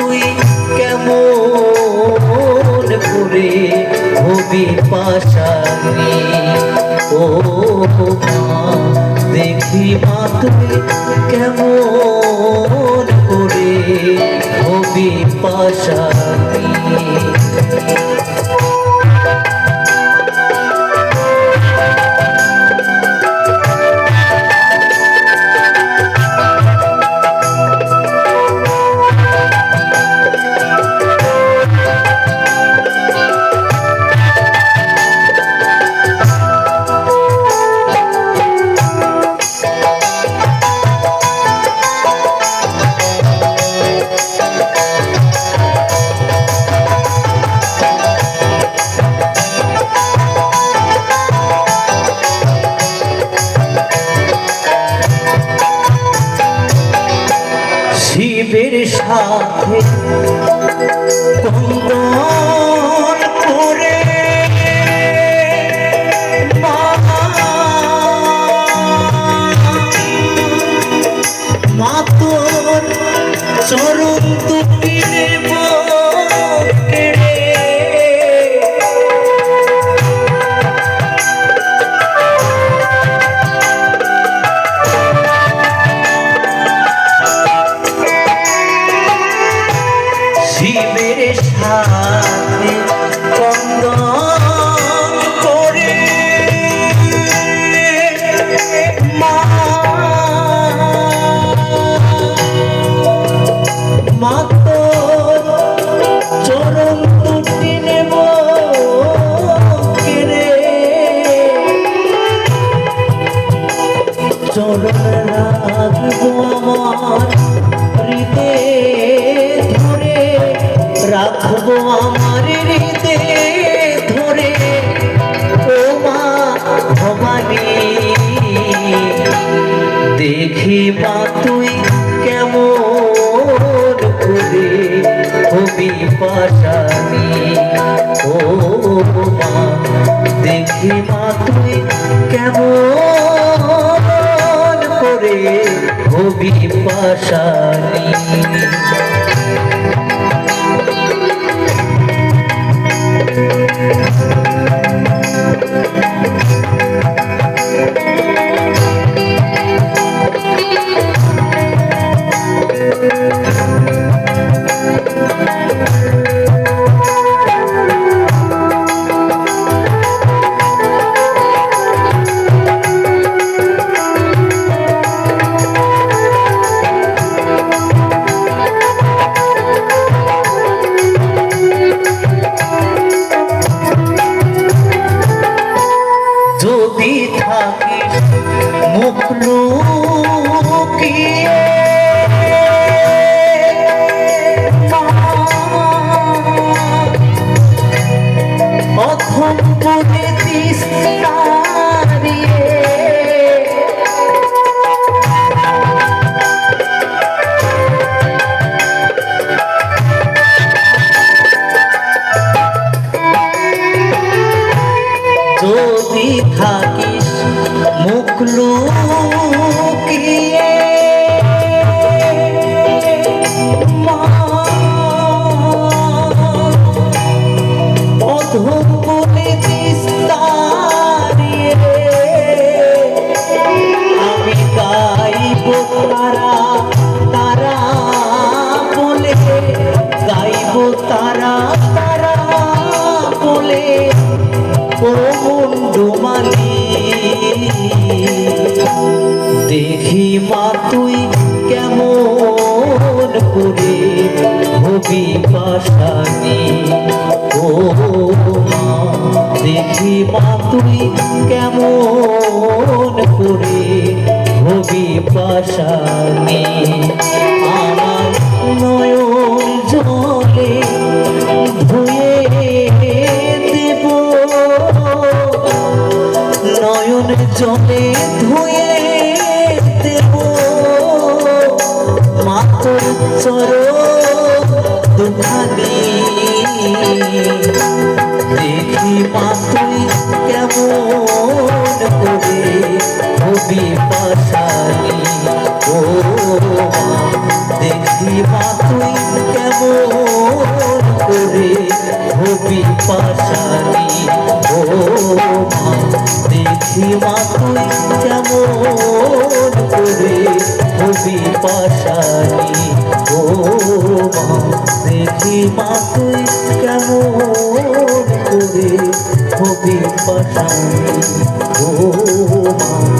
তুই কেমন করে হবি পাশানি। ও মা দেখি মা তুই কেমন করে হবি পাশানি। শিবের সাথে কন্দন করে মা তোর চরণ দুটি নেব কেড়ে। শিবের সাথে কন্দন করে মা তোর চরণ দুটি নেব কেড়ে। চরণ রাখবো আমার হৃদে ধরে, রাখবো আমার হৃদে ধরে। ও মা ভবানী দেখি মা তুই কেমন করে হবি পাশানি। ও মা দেখি মা তুই কেমন করে হবি পাশানি। যদি থাকিস মুখ লুকিয়ে অথম বলে দিস তাড়িয়ে। যদি থাকিস মুখ লুকিয়ে অধম বলে দিস তাড়িয়ে। আমি গাইব তারা তারা বলে, গাইব তারা তারা বলে। ও মুন্ডুমালি দেখি মা তুই কেমন করে হবি পাশানি। ও মা দেখি মা তুই কেমন করে হবি পাশানি। আমার নয়ন জলে ধুয়ে দেব, নয়ন জলে ধুয়ে দেব মা তোর চরণ দুখানি। দেখি মা তুই কেমন করে হবি পাশানি। ও মা দেখি মা তুই কেমন পাশানি ও মা দেখি মা তুই কেমন করে হবি পাশানি ও মা দেখি মা তুই কেমন করে হবি পাশানি ও মা